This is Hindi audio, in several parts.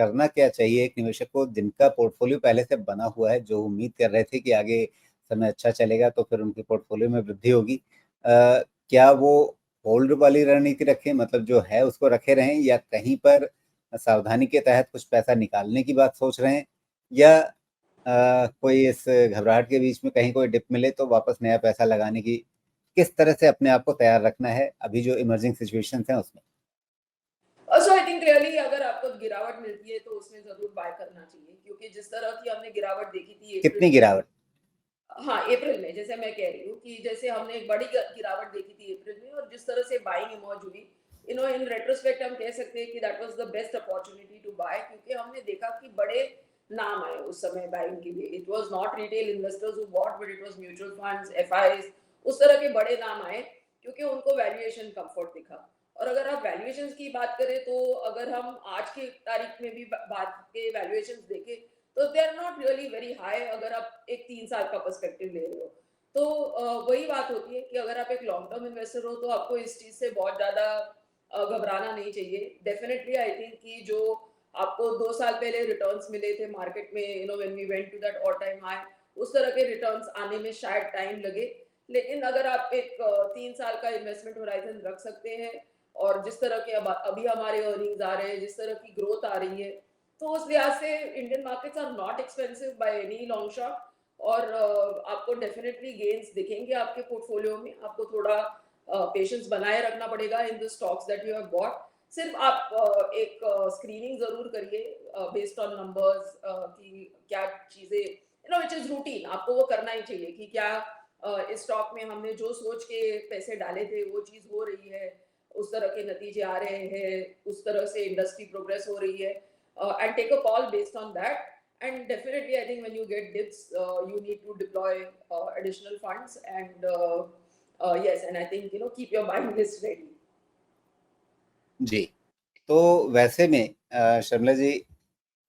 करना क्या चाहिए एक निवेशक को जिनका पोर्टफोलियो पहले से बना हुआ है, जो उम्मीद कर रहे थे कि आगे समय अच्छा चलेगा तो फिर उनके पोर्टफोलियो में वृद्धि होगी? क्या वो होल्ड वाली रणनीति रखें, मतलब जो है उसको रखे रहें, या कहीं पर सावधानी के तहत कुछ पैसा निकालने की बात सोच रहे हैं, या कोई इस घबराहट के बीच में कहीं कोई डिप मिले तो वापस नया पैसा लगाने की, किस तरह से अपने आप को तैयार रखना है अभी जो इमर्जिंग सिचुएशंस हैं उसमें? सो आई थिंक रियली अगर आपको गिरावट मिलती है तो उसमें ज़रूर बाय करना चाहिए, क्योंकि जिस तरह की हमने गिरावट देखी थी अप्रैल कितनी में। गिरावट? हाँ, अप्रैल में जैसे मैं कह रही हूँ कि जैसे हमने एक बड़ी गिरावट देखी थी अप्रैल में, और जिस तरह से बाइंग इमर्ज हुई, इन रेट्रोस्पेक्ट हम कह सकते हैं कि that was the best opportunity to buy, क्योंकि हमने देखा कि बड़े नाम आए उस समय बाइंग के लिए। It was not retail investors who bought, but it was mutual funds, FIIs, उस तरह के बड़े नाम आए, क्योंकि उनको वैल्यूएशन कंफर्ट दिखा। और अगर आप वैल्यूएशंस की बात करें तो अगर हम आज की तारीख में भी बात के वैल्यूएशंस देखें तो they are not really very high, अगर आप एक 3 साल का पर्सपेक्टिव ले रहे हो। तो वही बात होती है कि अगर आप एक लॉन्ग टर्म इन्वेस्टर हो तो आपको इस चीज़ से बहुत ज़्यादा घबराना नहीं चाहिए। डेफिनिटली आई थिंक कि जो आपको 2 साल पहले रिटर्न्स मिले थे मार्केट में, when we went to that all time high, उस तरह के रिटर्न्स आने में शायद टाइम लगे। लेकिन अगर आप एक 3 साल का इन्वेस्टमेंट होराइज़न रख सकते हैं, और जिस तरह के अब अभी हमारे अर्निंग्स आ रहे हैं, जिस तरह की ग्रोथ आ रही है, तो उस लिहाज से Indian markets are not expensive by any long shot. और आपको डेफिनेटली गेन्स दिखेंगे आपके पोर्टफोलियो में। आपको थोड़ा पेशेंस बनाए रखना पड़ेगा in the stocks that you have bought. सिर्फ आप एक स्क्रीनिंग जरूर करिए बेस्ड ऑन नंबर्स, कि क्या चीजें विच इज रूटीन आपको वो करना ही चाहिए, कि क्या इस स्टॉक में हमने जो सोच के पैसे डाले थे वो चीज हो रही है, उस तरह के नतीजे आ रहे हैं, उस तरह से इंडस्ट्री प्रोग्रेस हो रही है, and take a call based on that. And definitely, I think when you get dips, you need to deploy additional funds. And yes, and I think keep your buying list ready. जी। तो वैसे में शर्मिला जी,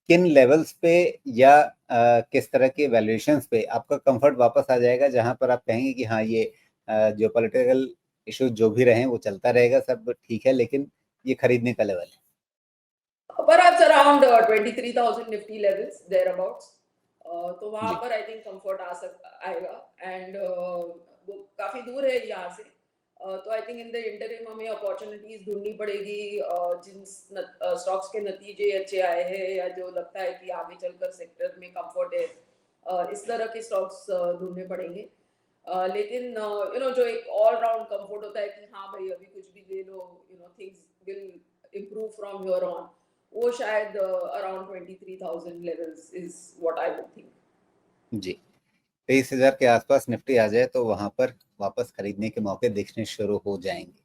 किन लेवल्स पे या किस तरह के वैल्यूएशंस पे आपका कंफर्ट वापस आ जाएगा जहां पर आप कहेंगे कि हाँ, ये जो पॉलिटिकल इश्यूज जो भी रहे वो चलता रहेगा, सब ठीक है, लेकिन ये खरीदने का लेवल है? Perhaps around 23,000 Nifty levels, thereabouts. तो वहां जी। पर आई थिंक कंफर्ट आएगा। एंड वो काफी दूर है यहाँ से। तो I think in the interim हमें अपॉर्चुनिटीज ढूंढनी पड़ेगी, जिन स्टॉक्स के नतीजे अच्छे आए हैं, या जो लगता है कि आगे चलकर सेक्टर में कंफर्ट है, इस तरह के स्टॉक्स ढूंढने पड़ेंगे। लेकिन जो एक ऑल राउंड कंफर्ट होता है कि हाँ भाई अभी कुछ भी ले लो, things will improve from here on, वो शायद around 23,000 levels is what I would think. जी। 23,000 के आसपास निफ्टी आ जाए तो वहां पर वापस खरीदने के मौके दिखने शुरू हो जाएंगे।